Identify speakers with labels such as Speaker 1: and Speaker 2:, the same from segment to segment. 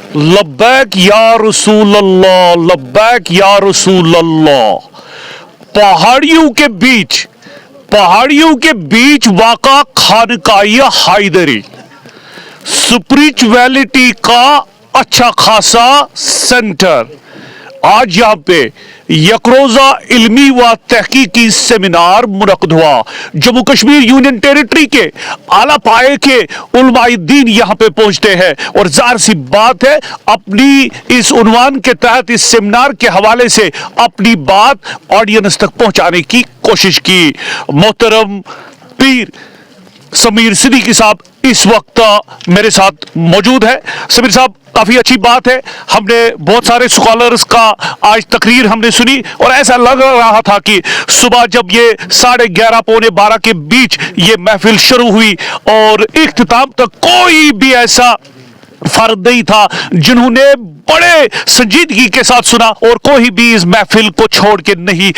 Speaker 1: लब्बैक या रसूल अल्लाह, लब्बैक या रसूल अल्लाह। पहाड़ियों के बीच वाक़ा खानकाया हैदरी, स्पिरिचुअलिटी का अच्छा खासा सेंटर। आज यहाँ पे यकरोज़ा इल्मी व तहकीकी सेमिनार मुनक़द हुआ। जम्मू कश्मीर यूनियन टेरिटरी के आला पाए के उलमाए दीन यहाँ पे पहुँचते हैं और ज़ाहिर सी बात है अपनी इस उन्वान के तहत इस सेमिनार के हवाले से अपनी बात ऑडियंस तक पहुँचाने की कोशिश की। मोहतरम पीर समीर सिद्दीकी साहब इस वक्त मेरे साथ मौजूद है। समीर साहब, काफी अच्छी बात है, हमने बहुत सारे स्कॉलर्स का आज तकरीर हमने सुनी और ऐसा लग रहा था कि सुबह जब ये 11:30 पौने 12 के बीच ये महफिल शुरू हुई और इख्तिताम तक कोई भी ऐसा फर्द नहीं था जिन्होंने बड़े संजीदगी के साथ सुना और कोई भी इस महफिल को छोड़ के नहीं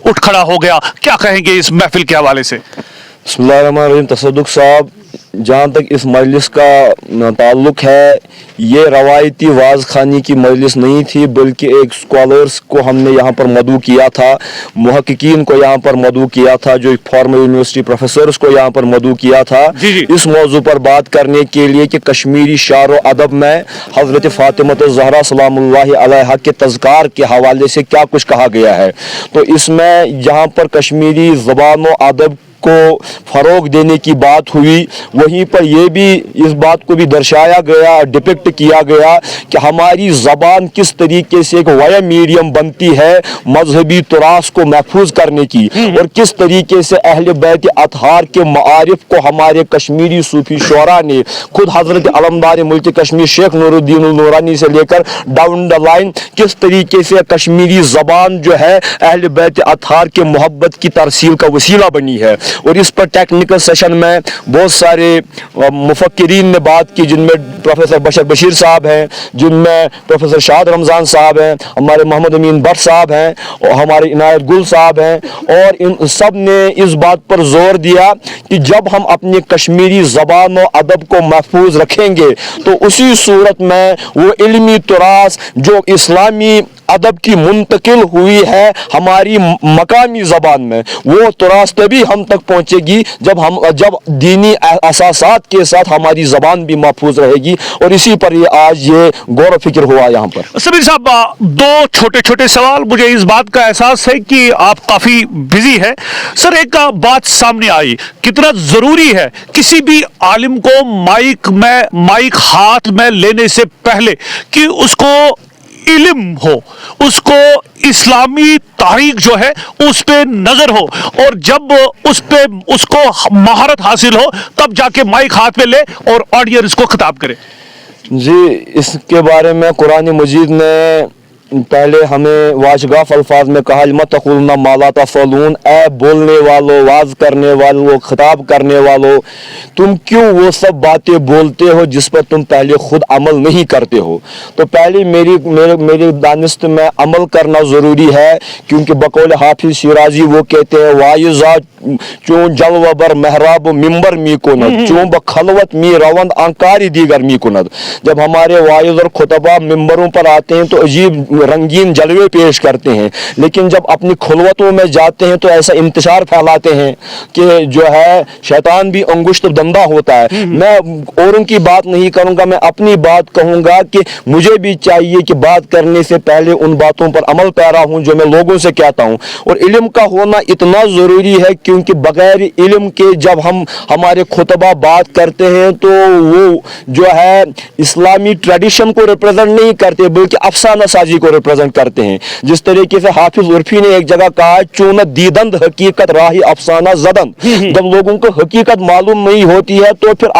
Speaker 1: उठ खड़ा हो गया। क्या कहेंगे इस महफिल के हवाले से?
Speaker 2: बिस्मिल्लाहिर्रहमानिर्रहीम। तसद्दुक़ साहब, जहाँ तक इस मजलिस का ताल्लुक़ है, ये रवायती वाज खानी की मजलिस नहीं थी, बल्कि एक स्कॉलर्स को हमने यहाँ पर मदऊ किया था, मुहक्किकीन को यहाँ पर मदऊ किया था, जो फॉर्मर यूनिवर्सिटी प्रोफेसर्स को यहाँ पर मदऊ किया था इस मौजू पर बात करने के लिए कि कश्मीरी शार व अदब में हज़रत फ़ातिमा ज़हरा सलामुल्लाहि अलैहा के तज़कार के हवाले से क्या कुछ कहा गया है। तो इसमें यहाँ पर कश्मीरी ज़बान व अदब को फ़रोग देने की बात हुई, वहीं पर यह भी इस बात को भी दर्शाया गया, डिपिक्ट किया गया कि हमारी ज़बान किस तरीके से एक वाया मीडियम बनती है मजहबी तुरास को महफूज करने की और किस तरीके से अहले बैत अतहार के मारिफ को हमारे कश्मीरी सूफी शुरा ने खुद हज़रत अलमदार मुल्क कश्मीर शेख नूरुद्दीन नूरानी से लेकर डाउन द लाइन किस तरीके से कश्मीरी ज़बान जो है अहले बैत अतहार के मोहब्बत की तरसील का वसीला बनी है। और इस पर टेक्निकल सेशन में बहुत सारे मुफक्किरीन ने बात की, जिनमें प्रोफेसर बशर बशीर साहब हैं, जिनमें प्रोफेसर शाद रमज़ान साहब हैं, हमारे मोहम्मद अमीन भट्ट साहब हैं और हमारे इनायत गुल साहब हैं। और इन सब ने इस बात पर जोर दिया कि जब हम अपनी कश्मीरी ज़बान और अदब को महफूज रखेंगे तो उसी सूरत में वो इल्मी तुरास जो इस्लामी अदब की मुंतकिल हुई है हमारी मकामी ज़बान में, वो तुरास तभी हम तक पहुँचेगी जब दीनी असासात के साथ हमारी ज़बान भी महफूज रहेगी। और इसी पर ये आज ये गौर व फिक्र हुआ यहाँ पर।
Speaker 1: समीर साहब, दो छोटे छोटे सवाल। मुझे इस बात का एहसास है कि आप काफ़ी बिजी हैं। सर, एक बात सामने आई, कितना ज़रूरी है किसी भी आलिम को माइक हाथ में लेने से पहले कि उसको इल्म हो, उसको इस्लामी तारीख जो है उस पे नजर हो और जब उस पे उसको महारत हासिल हो तब जाके माइक हाथ में ले और ऑडियंस को खिताब करे।
Speaker 2: जी, इसके बारे में कुरान मजीद ने पहले हमें वाशगाफ अल्फाज में कहा, मत तक़ुलना मा ला तफ़अलून, ऐ बोलने वालों, वाज करने वालों, खिताब करने वालों, तुम क्यों वो सब बातें बोलते हो जिस पर तुम पहले खुद अमल नहीं करते हो। तो पहले मेरी दानिस्त में अमल करना ज़रूरी है, क्योंकि बकौल हाफिज शिराजी वो कहते हैं, वाइज़ा चूँ जलवा बर महराब मिंबर मी कुनद, चूँ बखलवत मी रवंद अंकारी दीगर मी कुनद। जब हमारे वाइज़ और खुतबा मिंबरों पर आते हैं तो अजीब रंगीन जलवे पेश करते हैं, लेकिन जब अपनी खुलवतों में जाते हैं तो ऐसा इंतशार फैलाते हैं कि जो है शैतान भी अंगुश्त दंदा होता है। मैं औरों की बात नहीं करूंगा, मैं अपनी बात कहूंगा कि मुझे भी चाहिए कि बात करने से पहले उन बातों पर अमल पैरा हूं जो मैं लोगों से कहता हूं। और इल्म का होना इतना ज़रूरी है, क्योंकि बगैर इल्म के जब हम हमारे खुतबा बात करते हैं तो वो जो है इस्लामी ट्रेडिशन को रिप्रेजेंट नहीं करते, बल्कि अफसाना साजी को रिप्रेजेंट करते हैं। जिस तरीके से हाफिज उर्फी ने एक जगह कहा, चून दीदंद हकीकत राही अफसाना जदन। जब लोगों को हकीकत मालूम नहीं होती है तो फिर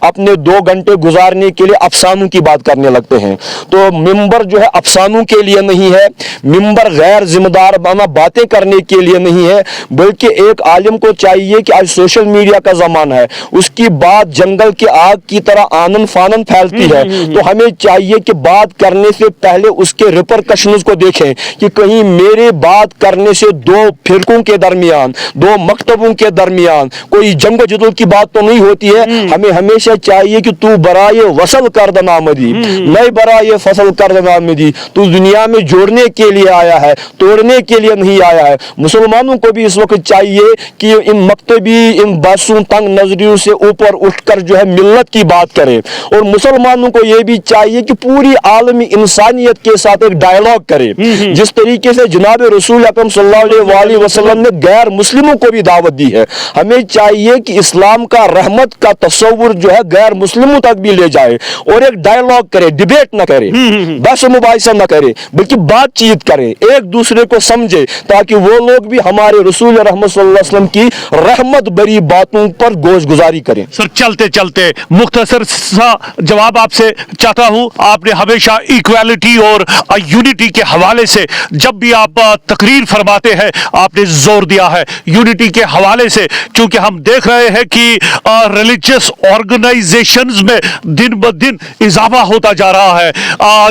Speaker 2: अपने 2 घंटे गुजारने के लिए अफसानों की बात करने लगते हैं। तो मिंबर जो है अफसानों के लिए नहीं है, मिंबर गैर जिम्मेदार बातें करने के लिए नहीं है, बल्कि एक आलिम को चाहिए कि आज सोशल मीडिया का जमाना है, उसकी बात जंगल की आग की तरह आनन फानन फैलती है, तो हमें चाहिए कि बात करने से पहले पहले उसके रिपरकशंस को देखें कि कहीं मेरे बात करने से दो फिरकों के दरमियान, दो मकतबों के दरमियान कोई जंग जदल की बात तो नहीं होती है। हमें हमेशा चाहिए कि तू बराए वसल कर नामदी, नहीं बराए फसल कर नामदी, तू दुनिया में जोड़ने के लिए आया है, तोड़ने के लिए नहीं आया है। मुसलमानों को भी इस वक्त चाहिए कि इन मकतबी, इन बासुं तंग नजरियों से ऊपर उठकर जो है मिल्लत की बात करें, और मुसलमानों को यह भी चाहिए कि पूरी आलमी इंसानियत के साथ एक डायलॉग करें। जिस तरीके से जनाब रसूल अकरम सल्लल्लाहु अलैहि वसल्लम ने गैर मुस्लिमों को भी दावत दी है, हमें चाहिए कि इस्लाम का रहमत का तस्वुर जो है गैर मुस्लिमों तक भी ले जाए और एक डायलॉग करे, डिबेट न करे, बहस मुबाहिसा न करे, बल्कि बातचीत करे, एक दूसरे को समझे, ताकि वो लोग भी हमारे रसूल रहमत सल्लल्लाहु अलैहि वसल्लम की रहमत भरी बातों पर गोश गुजारी करें।
Speaker 1: सर चलते चलते मुख्तसर सा जवाब आपसे चाहता हूं। आपने हमेशा इक्वालिटी और यूनिटी के हवाले से जब भी आप तकरीर फरमाते हैं आपने जोर दिया है यूनिटी के हवाले से, क्योंकि हम देख रहे हैं कि रिलीजियस ऑर्गेनाइजेशंस में दिन ब दिन इजाफा होता जा रहा है।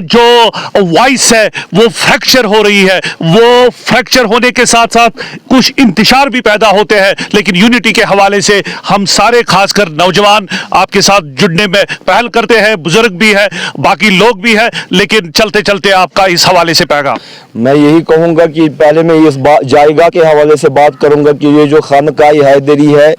Speaker 1: जो वॉइस है वो फ्रैक्चर हो रही है, वो फ्रैक्चर होने के साथ साथ कुछ इंतशार भी पैदा होते हैं, लेकिन यूनिटी के हवाले से हम सारे खासकर नौजवान आपके साथ जुड़ने में पहल करते हैं, बुजुर्ग भी है, बाकी लोग भी है, लेकिन चलते चलते आपका इस हवाले से पैगाम।
Speaker 2: मैं यही कहूँगा कि पहले मैं इस जायगा के हवाले से बात करूँगा कि ये जो खानकाई हैदरी है,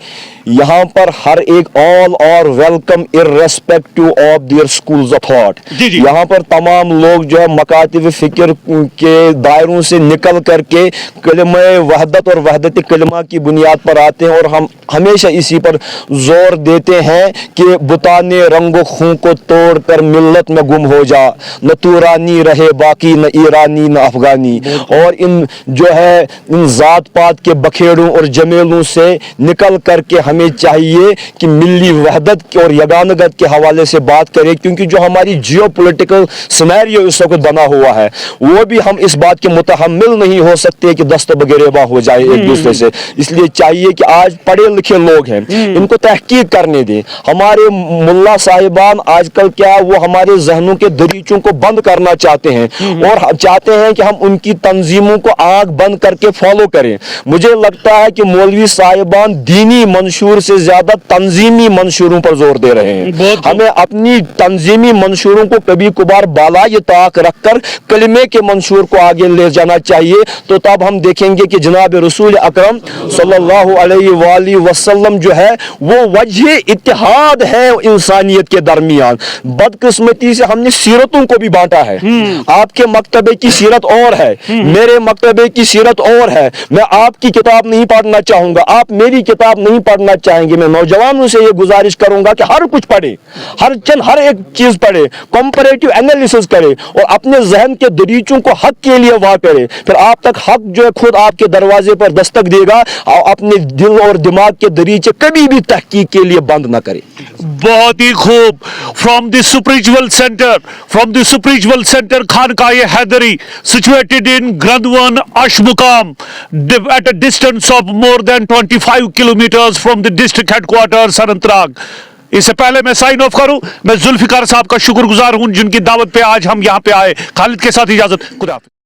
Speaker 2: यहाँ पर हर एक ऑल और welcome irrespective of their schools of thought. यहाँ पर तमाम लोग जो है मकातिब फिक्र के दायरों से निकल करके कलमा वहदत और वहदत कलमा की बुनियाद पर आते हैं, और हम हमेशा इसी पर जोर देते हैं कि बुताने रंगो खूं को तोड़ कर मिल्लत में गुम हो जा, न तूरानी रहे बाकी, न ईरानी न अफगानी। और इन जो है इन जात पात के बखेड़ों और जमेलों से निकल करके हमें चाहिए कि मिली वहदत और यगानगत के हवाले से बात करें, क्योंकि जो हमारी जियो पोलिटिकल सिनेरियो इस वक्त बना हुआ है वो भी हम इस बात के मुतहम्मिल नहीं हो सकते कि दस्त बगेरेबा हो जाए एक दूसरे से। इसलिए चाहिए कि आज पढ़े लिखे लोग हैं, इनको तहकीक करने दें। हमारे मुल्ला साहिबान आजकल क्या वो हमारे जहनों के दरीचों को बंद करना चाहते हैं और चाहते हैं कि हम उनकी तंजीमों को आंख बंद करके फॉलो करें। मुझे लगता है कि मौलवी साहिबान दीनी मंशूर से ज्यादा तंजीमी मंशूरों पर जोर दे रहे हैं। हमें अपनी तंजीमी मंशूरों को कभी कभार बालाए ताक रखकर कलिमे के मंशूर को आगे ले जाना चाहिए, तो तब हम देखेंगे कि जनाब रसूल अकरम सल्लल्लाहु अलैहि वसल्लम जो है वो वजह इत्तेहाद है इंसानियत के दरमियान। बदकिस्मती से हमने सीरतों को भी बांटा है। आपके मकतबे की सीरत और है, मेरे मकतबे की सीरत और है। मैं आपकी किताब नहीं पढ़ना चाहूंगा, आप मेरी किताब नहीं पढ़ना चाहेंगे। मैं नौजवानों से ये गुजारिश करूंगा कि हर कुछ पढ़े, हर एक चीज पढ़े, कंपैरेटिव एनालिसिस करे और अपने जहन के दरीचों को हक के लिए वाह करे। फिर आप तक हक जो है खुद आपके दरवाजे पर दस्तक देगा। और अपने दिल और दिमाग के दरीचे कभी भी तहकीक के लिए बंद ना करे।
Speaker 1: बहुत ही खूब। फ्रॉम द स्पिरिचुअल सेंटर खानकाए Haidri situated in Grandwan Aishmuqam at a distance of more than 25 kilometers from the district headquarters Anantnag. इससे पहले मैं साइन ऑफ करूं, मैं जुल्फिकार साहब का शुक्रगुजार हूं जिनकी दावत पे आज हम यहां पे आए। खालिद के साथ इजाजत, खुदा हाफिज।